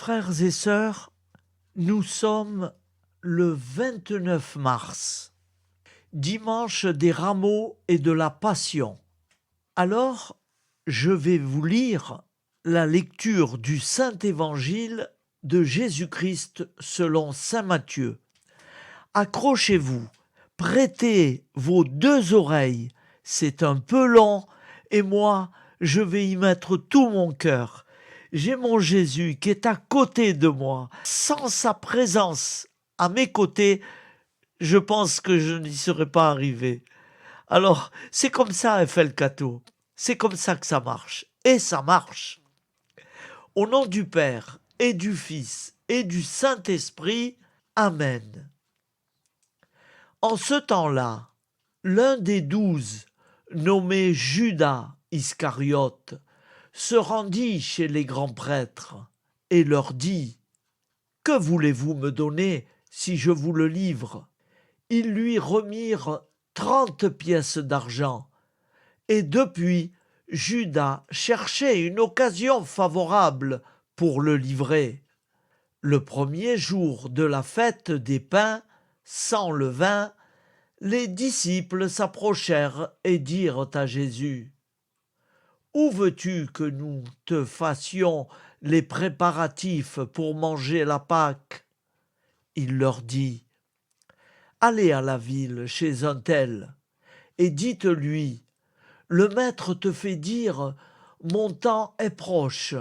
Frères et sœurs, nous sommes le 29 mars, dimanche des Rameaux et de la Passion. Alors, je vais vous lire la lecture du Saint-Évangile de Jésus-Christ selon saint Matthieu. Accrochez-vous, prêtez vos deux oreilles, c'est un peu long, et moi, je vais y mettre tout mon cœur. J'ai mon Jésus qui est à côté de moi. Sans sa présence à mes côtés, je pense que je n'y serais pas arrivé. Alors, c'est comme ça, Eiffel Cato. C'est comme ça que ça marche. Et ça marche. Au nom du Père et du Fils et du Saint-Esprit, Amen. En ce temps-là, l'un des 12, nommé Judas Iscariote, se rendit chez les grands prêtres et leur dit : « Que voulez-vous me donner si je vous le livre ? » Ils lui remirent 30 pièces d'argent. Et depuis, Judas cherchait une occasion favorable pour le livrer. Le premier jour de la fête des pains, sans levain, les disciples s'approchèrent et dirent à Jésus : « Où veux-tu que nous te fassions les préparatifs pour manger la Pâque ? » Il leur dit : « Allez à la ville chez un tel, et dites-lui : le maître te fait dire : mon temps est proche.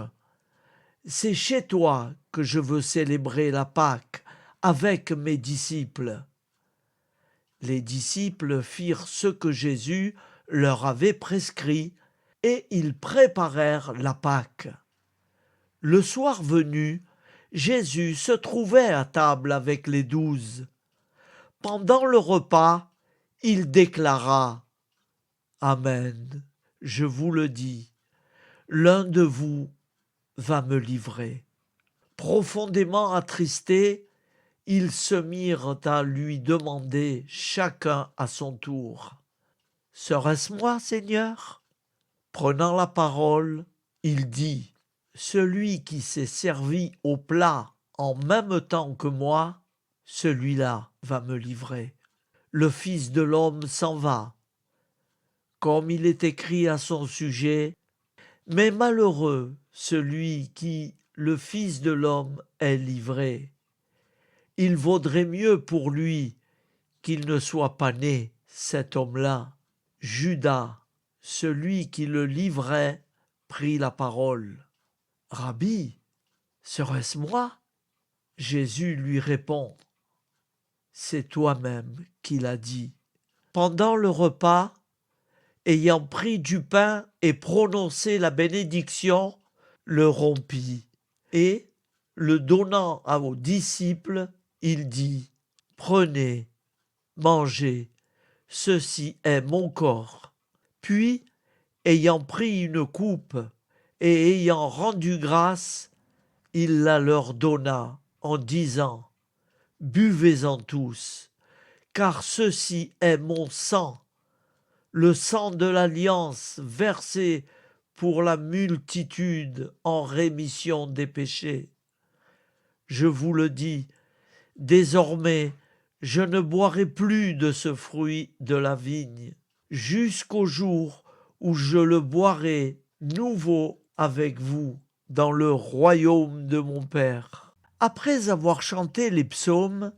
C'est chez toi que je veux célébrer la Pâque avec mes disciples. » Les disciples firent ce que Jésus leur avait prescrit, et ils préparèrent la Pâque. Le soir venu, Jésus se trouvait à table avec les 12. Pendant le repas, il déclara : « Amen, je vous le dis, l'un de vous va me livrer. » Profondément attristés, ils se mirent à lui demander chacun à son tour : « Serait-ce moi, Seigneur ? » Prenant la parole, il dit : « Celui qui s'est servi au plat en même temps que moi, celui-là va me livrer. Le Fils de l'homme s'en va, comme il est écrit à son sujet, mais malheureux celui qui, le Fils de l'homme, est livré. Il vaudrait mieux pour lui qu'il ne soit pas né, cet homme-là. » Judas, celui qui le livrait, prit la parole. « Rabbi, serait-ce moi ? » Jésus lui répond : « C'est toi-même qui l'as dit. » Pendant le repas, ayant pris du pain et prononcé la bénédiction, le rompit, et, le donnant aux disciples, il dit : « Prenez, mangez, ceci est mon corps. » Puis, ayant pris une coupe et ayant rendu grâce, il la leur donna en disant : « Buvez-en tous, car ceci est mon sang, le sang de l'alliance versé pour la multitude en rémission des péchés. Je vous le dis, désormais, je ne boirai plus de ce fruit de la vigne, jusqu'au jour où je le boirai nouveau avec vous dans le royaume de mon Père. » Après avoir chanté les psaumes,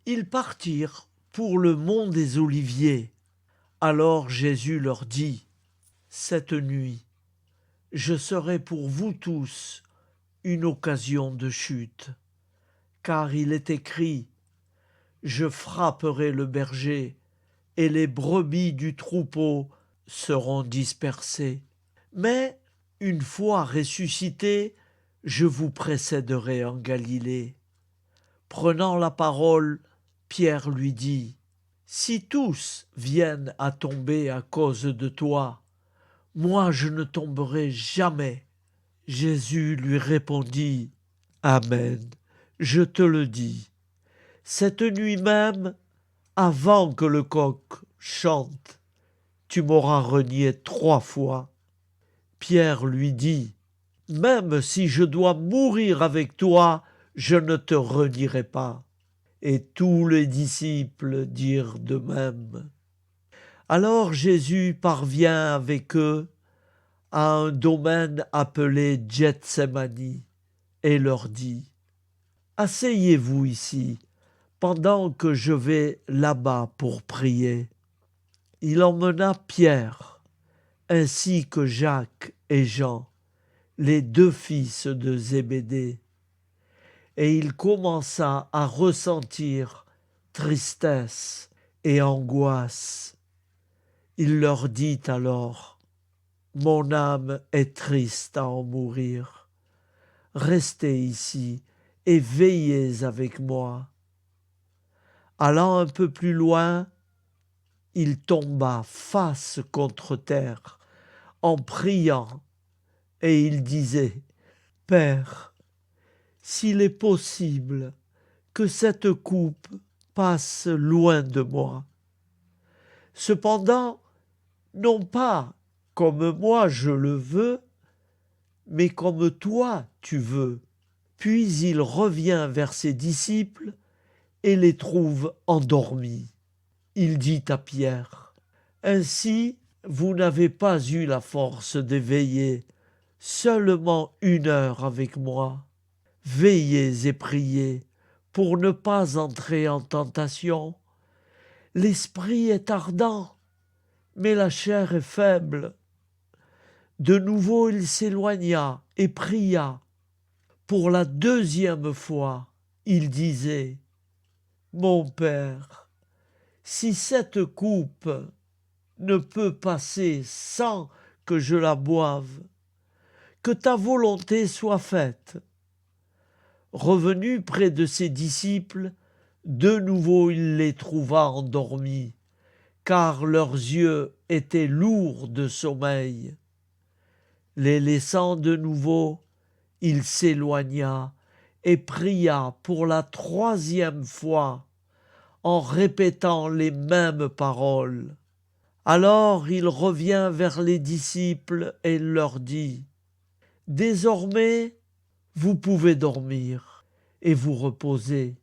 ils partirent pour le mont des Oliviers. Alors Jésus leur dit : « Cette nuit, je serai pour vous tous une occasion de chute, car il est écrit : je frapperai le berger, et les brebis du troupeau seront dispersées. Mais, une fois ressuscité, je vous précéderai en Galilée. » Prenant la parole, Pierre lui dit : « Si tous viennent à tomber à cause de toi, moi je ne tomberai jamais. » Jésus lui répondit : « Amen, je te le dis. Cette nuit même, avant que le coq chante, tu m'auras renié 3 fois. » Pierre lui dit : Même si je dois mourir avec toi, je ne te renierai pas. Et tous les disciples dirent de même. Alors Jésus parvient avec eux à un domaine appelé Gethsémani et leur dit, asseyez-vous ici pendant que je vais là-bas pour prier. Il emmena Pierre, ainsi que Jacques et Jean, les deux fils de Zébédée, et il commença à ressentir tristesse et angoisse. Il leur dit alors, mon âme est triste à en mourir. Restez ici et veillez avec moi. Allant un peu plus loin, il tomba face contre terre en priant, et il disait, Père, s'il est possible que cette coupe passe loin de moi. Cependant, non pas comme moi je le veux, mais comme toi tu veux. Puis il revient vers ses disciples et les trouve endormis. Il dit à Pierre, ainsi vous n'avez pas eu la force de veiller seulement 1 heure avec moi. Veillez et priez pour ne pas entrer en tentation. L'esprit est ardent, mais la chair est faible. De nouveau il s'éloigna et pria. Pour la 2e fois, il disait, mon Père, si cette coupe ne peut passer sans que je la boive, que ta volonté soit faite. Revenu près de ses disciples, de nouveau il les trouva endormis, car leurs yeux étaient lourds de sommeil. Les laissant de nouveau, il s'éloigna et pria pour la 3e fois, en répétant les mêmes paroles. Alors il revient vers les disciples et leur dit, désormais, vous pouvez dormir et vous reposer.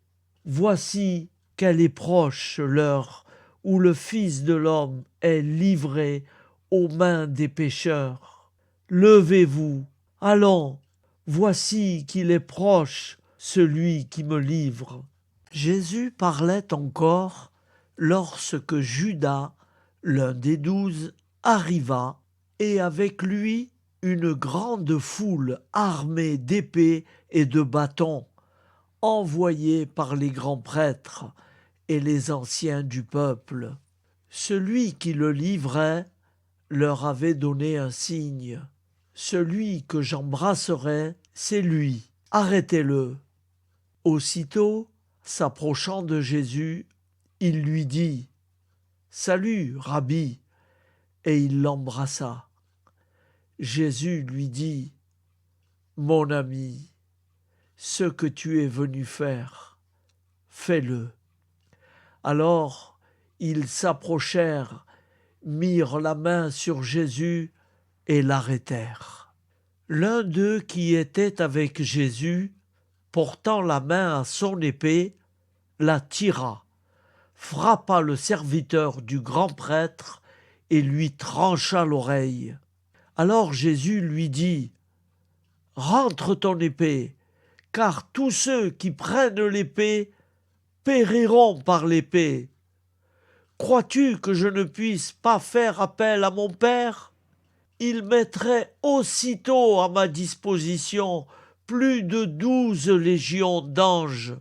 Voici qu'elle est proche l'heure où le Fils de l'homme est livré aux mains des pécheurs. Levez-vous, allons, voici qu'il est proche celui qui me livre. Jésus parlait encore lorsque Judas, l'un des 12, arriva, et avec lui une grande foule armée d'épées et de bâtons, envoyée par les grands prêtres et les anciens du peuple. Celui qui le livrait leur avait donné un signe. Celui que j'embrasserai, c'est lui. Arrêtez-le. Aussitôt, s'approchant de Jésus, il lui dit, Salut, Rabbi, et il l'embrassa. Jésus lui dit, mon ami, ce que tu es venu faire, fais-le. Alors ils s'approchèrent, mirent la main sur Jésus et l'arrêtèrent. L'un d'eux qui était avec Jésus, portant la main à son épée, la tira, frappa le serviteur du grand prêtre et lui trancha l'oreille. Alors Jésus lui dit, « Rentre ton épée, car tous ceux qui prennent l'épée périront par l'épée. Crois-tu que je ne puisse pas faire appel à mon Père? Il mettrait aussitôt à ma disposition plus de 12 légions d'anges.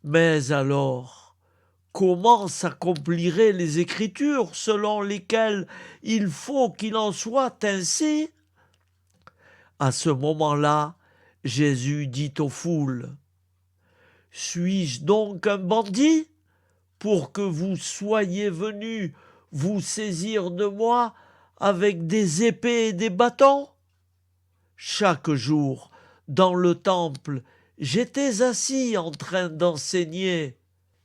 Mais alors, comment s'accompliraient les Écritures selon lesquelles il faut qu'il en soit ainsi? » À ce moment-là, Jésus dit aux foules, « Suis-je donc un bandit pour que vous soyez venus vous saisir de moi avec des épées et des bâtons? Chaque jour, dans le temple, j'étais assis en train d'enseigner,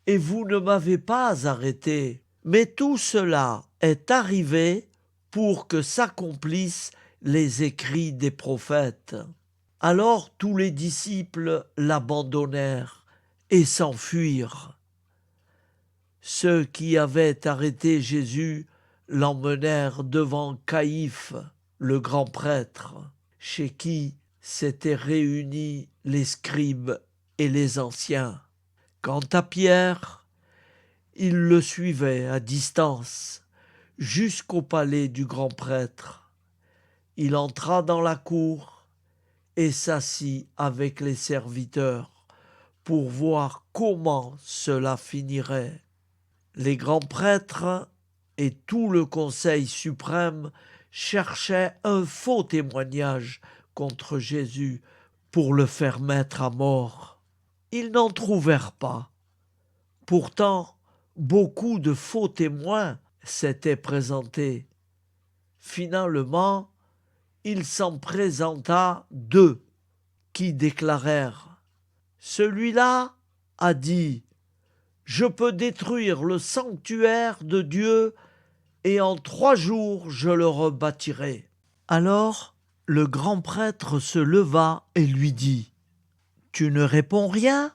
et vous ne m'avez pas arrêté. Mais tout cela est arrivé pour que s'accomplissent les écrits des prophètes. Alors tous les disciples l'abandonnèrent et s'enfuirent. Ceux qui avaient arrêté Jésus l'emmenèrent devant Caïphe, le grand prêtre, chez qui s'étaient réunis les scribes et les anciens. Quant à Pierre, il le suivait à distance jusqu'au palais du grand prêtre. Il entra dans la cour et s'assit avec les serviteurs pour voir comment cela finirait. Les grands prêtres et tout le Conseil suprême cherchaient un faux témoignage contre Jésus pour le faire mettre à mort. Ils n'en trouvèrent pas. Pourtant, beaucoup de faux témoins s'étaient présentés. Finalement, il s'en présenta 2 qui déclarèrent : « Celui-là a dit : je peux détruire le sanctuaire de Dieu et en 3 jours je le rebâtirai. » Alors le grand prêtre se leva et lui dit : « Tu ne réponds rien ?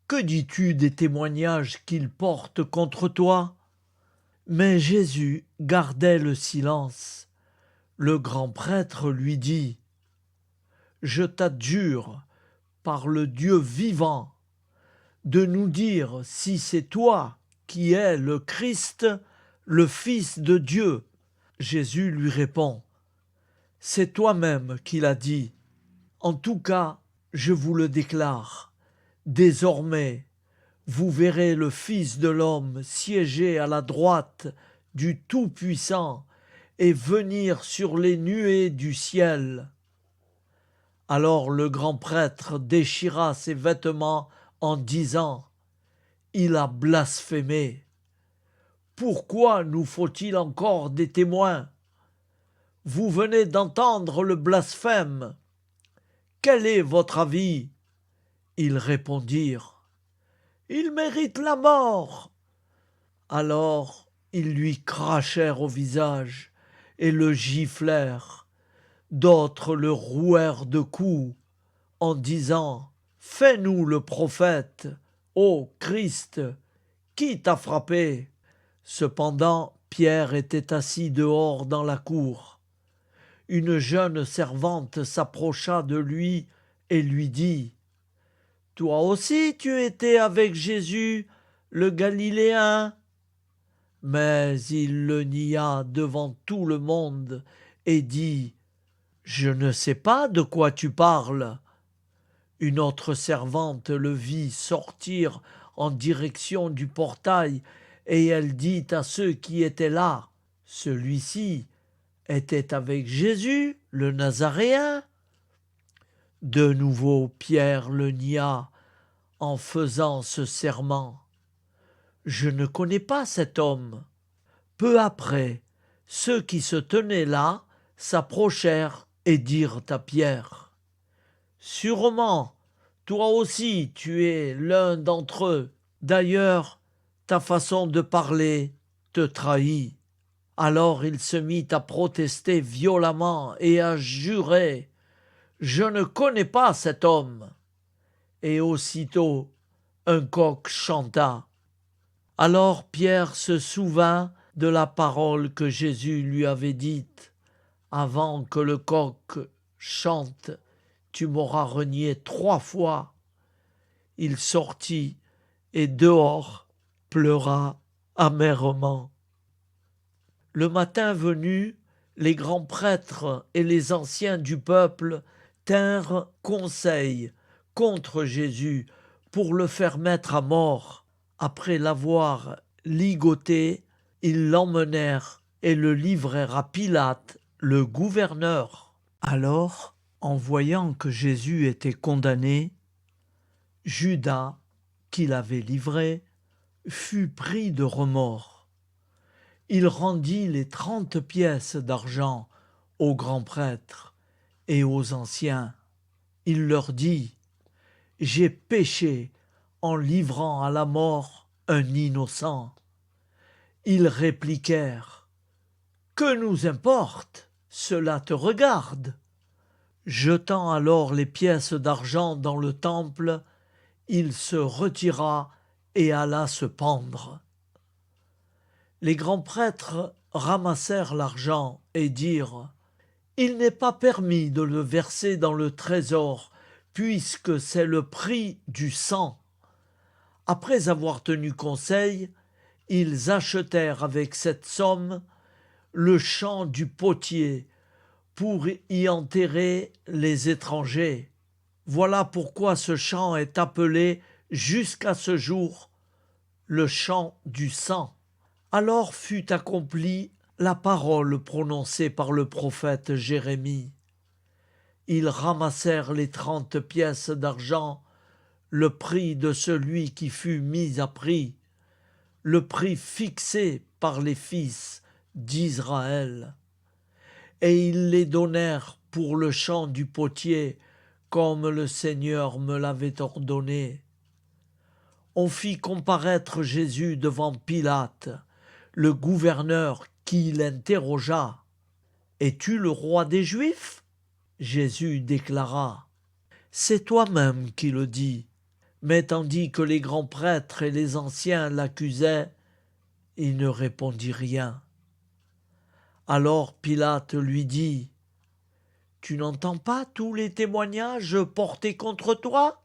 Que dis-tu des témoignages qu'il porte contre toi ?» Mais Jésus gardait le silence. Le grand prêtre lui dit : « Je t'adjure par le Dieu vivant de nous dire si c'est toi qui es le Christ, le Fils de Dieu. » Jésus lui répond : « C'est toi-même qui l'as dit. En tout cas, je vous le déclare, désormais, vous verrez le Fils de l'homme siéger à la droite du Tout-Puissant et venir sur les nuées du ciel. » Alors le grand prêtre déchira ses vêtements en disant : « Il a blasphémé. Pourquoi nous faut-il encore des témoins ? Vous venez d'entendre le blasphème. Quel est votre avis ? » Ils répondirent : « Il mérite la mort. » Alors ils lui crachèrent au visage et le giflèrent. D'autres le rouèrent de coups en disant : « Fais-nous le prophète, ô Christ, qui t'a frappé ? » Cependant, Pierre était assis dehors dans la cour. Une jeune servante s'approcha de lui et lui dit : « Toi aussi tu étais avec Jésus, le Galiléen ? » Mais il le nia devant tout le monde et dit : « Je ne sais pas de quoi tu parles. » Une autre servante le vit sortir en direction du portail, et elle dit à ceux qui étaient là : « Celui-ci était avec Jésus, le Nazaréen. » De nouveau Pierre le nia en faisant ce serment : « Je ne connais pas cet homme. » Peu après, ceux qui se tenaient là s'approchèrent et dirent à Pierre : « Sûrement, toi aussi tu es l'un d'entre eux. D'ailleurs, ta façon de parler te trahit. » Alors il se mit à protester violemment et à jurer : « Je ne connais pas cet homme. » Et aussitôt un coq chanta. Alors Pierre se souvint de la parole que Jésus lui avait dite : « Avant que le coq chante, tu m'auras renié 3 fois. » Il sortit et dehors pleura amèrement. Le matin venu, les grands prêtres et les anciens du peuple tinrent conseil contre Jésus pour le faire mettre à mort. Après l'avoir ligoté, ils l'emmenèrent et le livrèrent à Pilate, le gouverneur. Alors, en voyant que Jésus était condamné, Judas, qui l'avait livré, fut pris de remords. Il rendit les 30 pièces d'argent aux grands prêtres et aux anciens. Il leur dit : « J'ai péché en livrant à la mort un innocent. » Ils répliquèrent : « Que nous importe ? cela te regarde. » Jetant alors les pièces d'argent dans le temple, il se retira et alla se pendre. Les grands prêtres ramassèrent l'argent et dirent: « Il n'est pas permis de le verser dans le trésor, puisque c'est le prix du sang. » Après avoir tenu conseil, ils achetèrent avec cette somme le champ du potier pour y enterrer les étrangers. Voilà pourquoi ce champ est appelé jusqu'à ce jour le champ du sang. Alors fut accomplie la parole prononcée par le prophète Jérémie. Ils ramassèrent les 30 pièces d'argent, le prix de celui qui fut mis à prix, le prix fixé par les fils d'Israël. Et ils les donnèrent pour le champ du potier, comme le Seigneur me l'avait ordonné. On fit comparaître Jésus devant Pilate, le gouverneur qui l'interrogea. « Es-tu le roi des Juifs ?» Jésus déclara: « C'est toi-même qui le dis. » Mais tandis que les grands prêtres et les anciens l'accusaient, il ne répondit rien. Alors Pilate lui dit: « Tu n'entends pas tous les témoignages portés contre toi ?»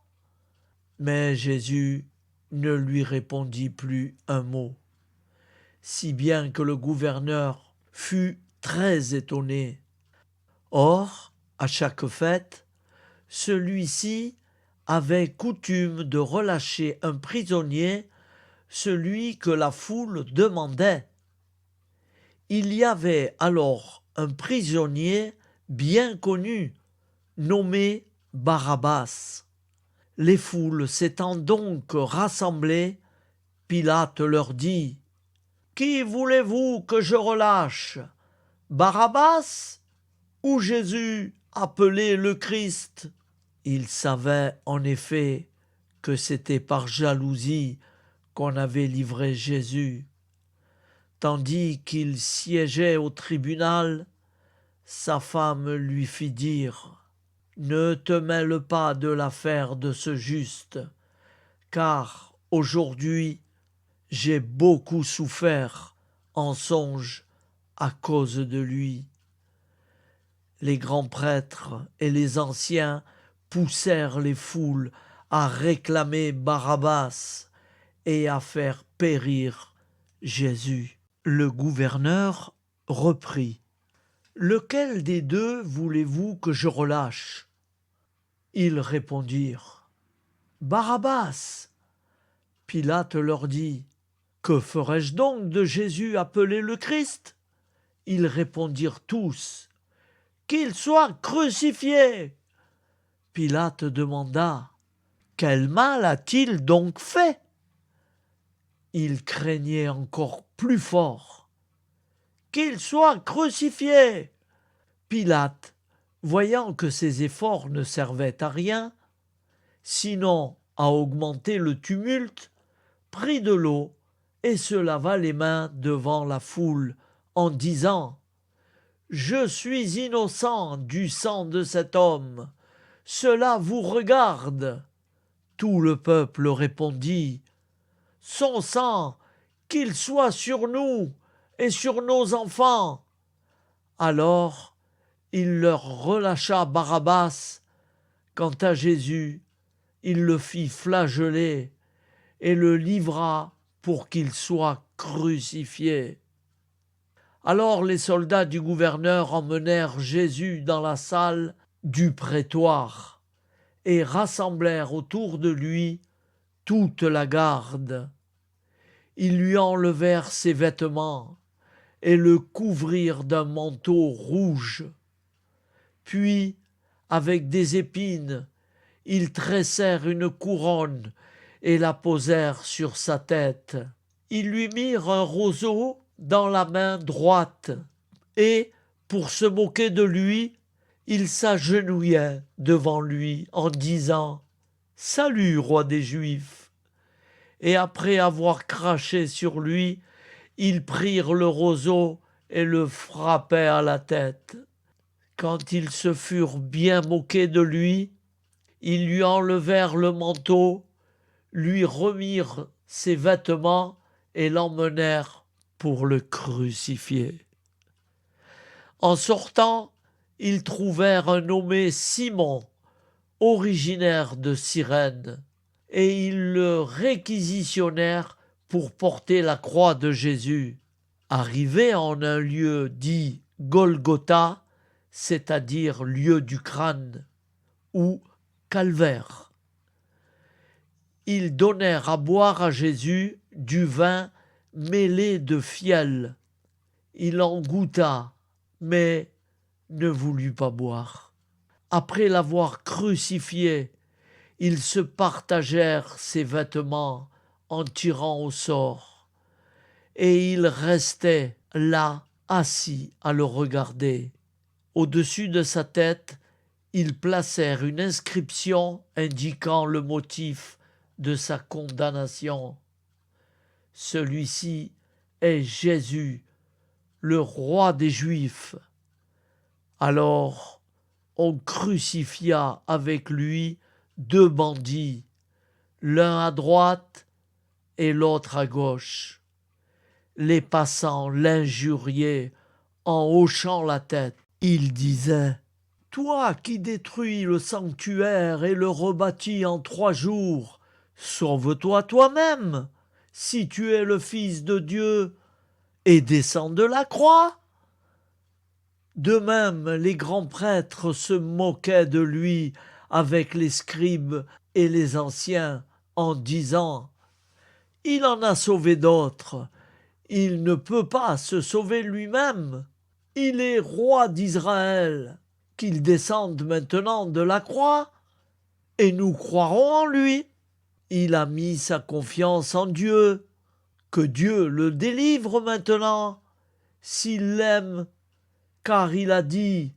Mais Jésus ne lui répondit plus un mot, si bien que le gouverneur fut très étonné. Or, à chaque fête, celui-ci avait coutume de relâcher un prisonnier, celui que la foule demandait. Il y avait alors un prisonnier bien connu, nommé Barabbas. Les foules s'étant donc rassemblées, Pilate leur dit: « Qui voulez-vous que je relâche, Barabbas ou Jésus, appelé le Christ ?» Il savait en effet que c'était par jalousie qu'on avait livré Jésus. Tandis qu'il siégeait au tribunal, sa femme lui fit dire: « Ne te mêle pas de l'affaire de ce juste, car aujourd'hui j'ai beaucoup souffert en songe à cause de lui. » Les grands prêtres et les anciens poussèrent les foules à réclamer Barabbas et à faire périr Jésus. Le gouverneur reprit: « Lequel des deux voulez-vous que je relâche ?» Ils répondirent: « Barabbas. » Pilate leur dit: « Que ferai-je donc de Jésus appelé le Christ ?» Ils répondirent tous: « Qu'il soit crucifié. » Pilate demanda: « Quel mal a-t-il donc fait ?» Il craignait encore plus fort. « Qu'il soit crucifié. » Pilate, voyant que ses efforts ne servaient à rien, sinon à augmenter le tumulte, prit de l'eau et se lava les mains devant la foule en disant: « Je suis innocent du sang de cet homme. Cela vous regarde. » Tout le peuple répondit: « Son sang, qu'il soit sur nous et sur nos enfants. » Alors il leur relâcha Barabbas. Quant à Jésus, il le fit flageller et le livra pour qu'il soit crucifié. Alors les soldats du gouverneur emmenèrent Jésus dans la salle du prétoire et rassemblèrent autour de lui toute la garde. Ils lui enlevèrent ses vêtements et le couvrirent d'un manteau rouge. Puis, avec des épines, ils tressèrent une couronne et la posèrent sur sa tête. Ils lui mirent un roseau dans la main droite et, pour se moquer de lui, ils s'agenouillaient devant lui en disant: « Salut, roi des Juifs !» Et après avoir craché sur lui, ils prirent le roseau et le frappaient à la tête. Quand ils se furent bien moqués de lui, ils lui enlevèrent le manteau, lui remirent ses vêtements et l'emmenèrent pour le crucifier. En sortant, ils trouvèrent un nommé Simon, originaire de Cyrène, et ils le réquisitionnèrent pour porter la croix de Jésus. Arrivé en un lieu dit Golgotha, c'est-à-dire lieu du crâne, ou calvaire, ils donnèrent à boire à Jésus du vin mêlé de fiel. Il en goûta, mais ne voulut pas boire. Après l'avoir crucifié, ils se partagèrent ses vêtements en tirant au sort, et ils restaient là, assis à le regarder. Au-dessus de sa tête, ils placèrent une inscription indiquant le motif de sa condamnation. Celui-ci est Jésus, le roi des Juifs. Alors on crucifia avec lui 2 bandits, l'un à droite et l'autre à gauche. Les passants l'injuriaient en hochant la tête. Ils disaient: « Toi qui détruis le sanctuaire et le rebâtis en 3 jours, sauve-toi toi-même, si tu es le Fils de Dieu, et descends de la croix. » De même, les grands prêtres se moquaient de lui avec les scribes et les anciens, en disant: « Il en a sauvé d'autres, il ne peut pas se sauver lui-même. Il est roi d'Israël, qu'il descende maintenant de la croix, et nous croirons en lui. Il a mis sa confiance en Dieu, que Dieu le délivre maintenant, s'il l'aime, car il a dit: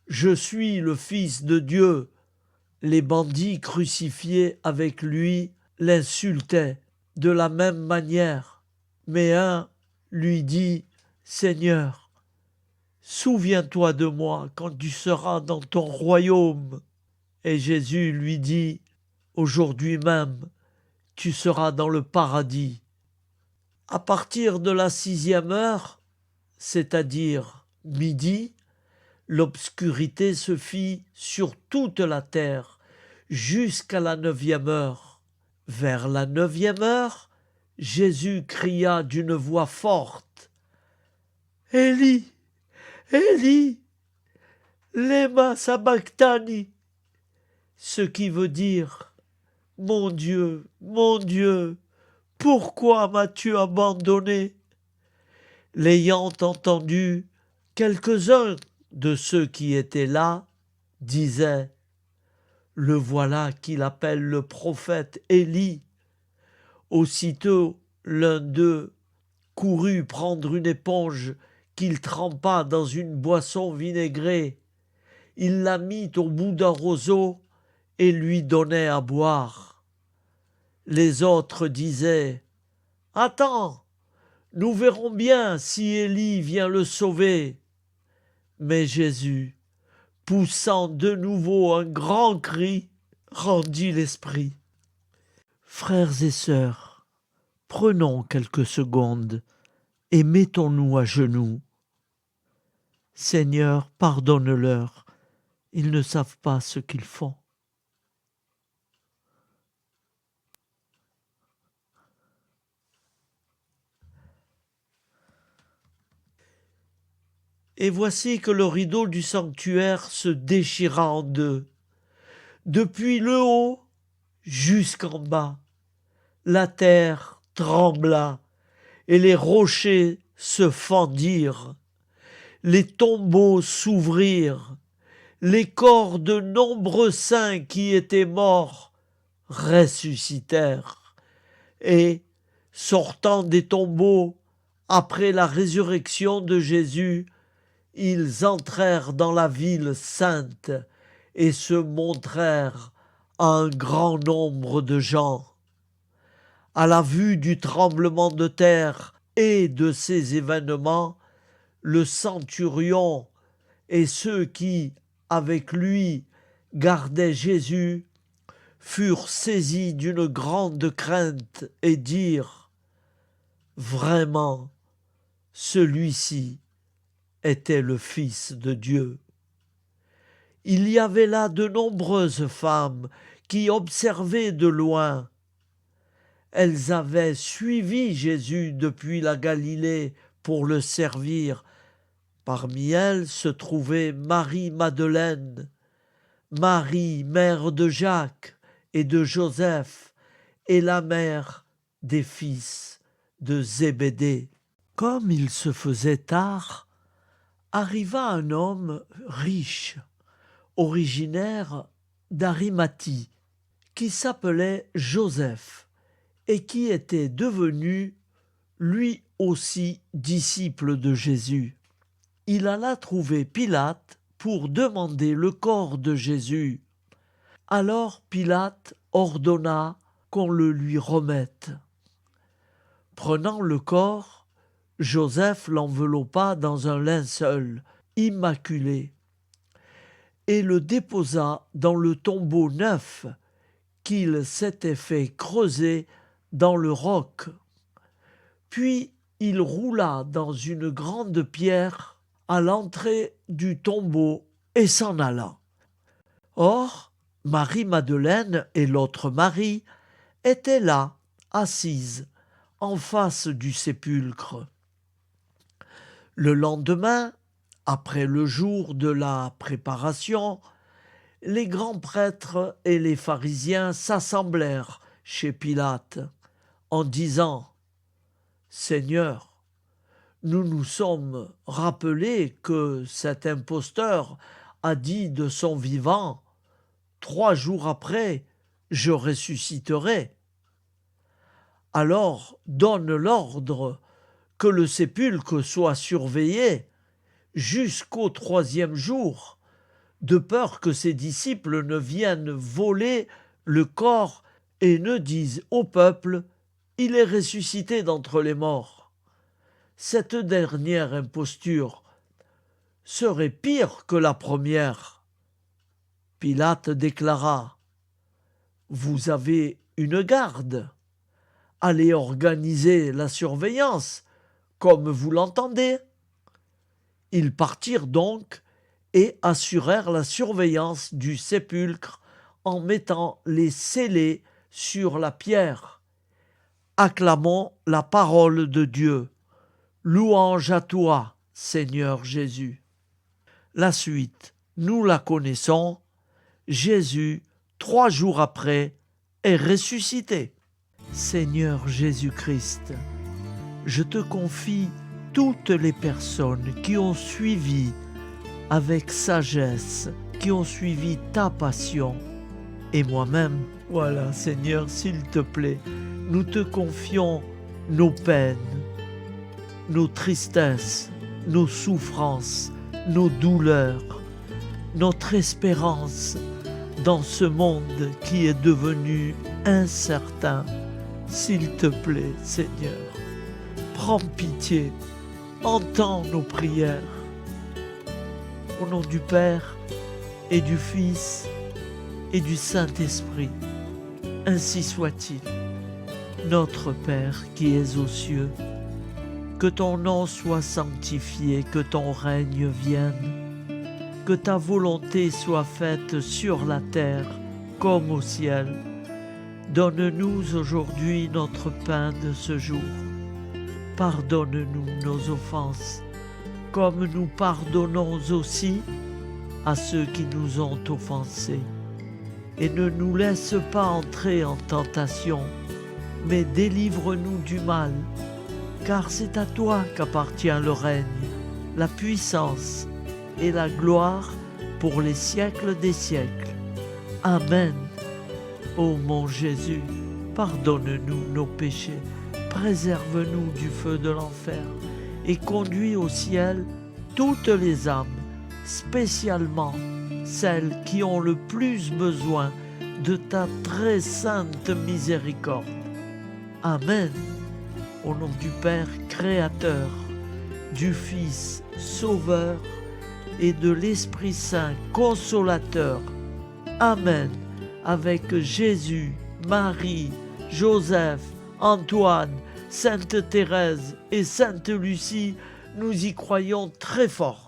Je suis le Fils de Dieu. » Les bandits crucifiés avec lui l'insultaient de la même manière. Mais un lui dit: Seigneur, souviens-toi de moi quand tu seras dans ton royaume. Et Jésus lui dit: Aujourd'hui même, tu seras dans le paradis. À partir de la 6e heure, c'est-à-dire midi, l'obscurité se fit sur toute la terre jusqu'à la 9e heure. Vers la 9e heure, Jésus cria d'une voix forte: Élie, Élie, lema sabachthani, ce qui veut dire: mon Dieu, pourquoi m'as-tu abandonné? L'ayant entendu, quelques-uns de ceux qui étaient là disaient: Le voilà qu'il appelle le prophète Élie. Aussitôt l'un d'eux courut prendre une éponge qu'il trempa dans une boisson vinaigrée. Il la mit au bout d'un roseau et lui donnait à boire. Les autres disaient: Attends, nous verrons bien si Élie vient le sauver. Mais Jésus, poussant de nouveau un grand cri, rendit l'esprit. Frères et sœurs, prenons quelques secondes et mettons-nous à genoux. Seigneur, pardonne-leur, ils ne savent pas ce qu'ils font. Et voici que le rideau du sanctuaire se déchira en 2. Depuis le haut jusqu'en bas, la terre trembla et les rochers se fendirent. Les tombeaux s'ouvrirent. Les corps de nombreux saints qui étaient morts ressuscitèrent. Et, sortant des tombeaux, après la résurrection de Jésus, ils entrèrent dans la ville sainte et se montrèrent à un grand nombre de gens. À la vue du tremblement de terre et de ces événements, le centurion et ceux qui, avec lui, gardaient Jésus, furent saisis d'une grande crainte et dirent: Vraiment, celui-ci était le Fils de Dieu. Il y avait là de nombreuses femmes qui observaient de loin. Elles avaient suivi Jésus depuis la Galilée pour le servir. Parmi elles se trouvait Marie-Madeleine, Marie, mère de Jacques et de Joseph, et la mère des fils de Zébédée. Comme il se faisait tard, arriva un homme riche, originaire d'Arimathie, qui s'appelait Joseph et qui était devenu lui aussi disciple de Jésus. Il alla trouver Pilate pour demander le corps de Jésus. Alors Pilate ordonna qu'on le lui remette. Prenant le corps, Joseph l'enveloppa dans un linceul immaculé et le déposa dans le tombeau neuf qu'il s'était fait creuser dans le roc. Puis il roula dans une grande pierre à l'entrée du tombeau et s'en alla. Or, Marie-Madeleine et l'autre Marie étaient là, assises, en face du sépulcre. Le lendemain, après le jour de la préparation, les grands prêtres et les pharisiens s'assemblèrent chez Pilate en disant: Seigneur, nous nous sommes rappelés que cet imposteur a dit de son vivant: 3 jours après, je ressusciterai. Alors donne l'ordre que le sépulcre soit surveillé jusqu'au 3e jour, de peur que ses disciples ne viennent voler le corps et ne disent au peuple: il est ressuscité d'entre les morts. Cette dernière imposture serait pire que la première. Pilate déclara: Vous avez une garde. Allez organiser la surveillance, comme vous l'entendez. Ils partirent donc et assurèrent la surveillance du sépulcre en mettant les scellés sur la pierre. Acclamons la parole de Dieu. Louange à toi, Seigneur Jésus. La suite, nous la connaissons. Jésus, 3 jours après, est ressuscité. Seigneur Jésus-Christ, je te confie toutes les personnes qui ont suivi avec sagesse, qui ont suivi ta passion, et moi-même. Voilà, Seigneur, s'il te plaît, nous te confions nos peines, nos tristesses, nos souffrances, nos douleurs, notre espérance dans ce monde qui est devenu incertain. S'il te plaît, Seigneur, prends pitié, entends nos prières. Au nom du Père et du Fils et du Saint-Esprit, ainsi soit-il. Notre Père qui es aux cieux, que ton nom soit sanctifié, que ton règne vienne, que ta volonté soit faite sur la terre comme au ciel. Donne-nous aujourd'hui notre pain de ce jour. Pardonne-nous nos offenses, comme nous pardonnons aussi à ceux qui nous ont offensés. Et ne nous laisse pas entrer en tentation, mais délivre-nous du mal, car c'est à toi qu'appartient le règne, la puissance et la gloire pour les siècles des siècles. Amen. Ô mon Jésus, pardonne-nous nos péchés, préserve-nous du feu de l'enfer et conduis au ciel toutes les âmes, spécialement celles qui ont le plus besoin de ta très sainte miséricorde. Amen. Au nom du Père créateur, du Fils sauveur et de l'Esprit Saint consolateur. Amen. Avec Jésus, Marie, Joseph, Antoine, Sainte Thérèse et Sainte Lucie, nous y croyons très fort.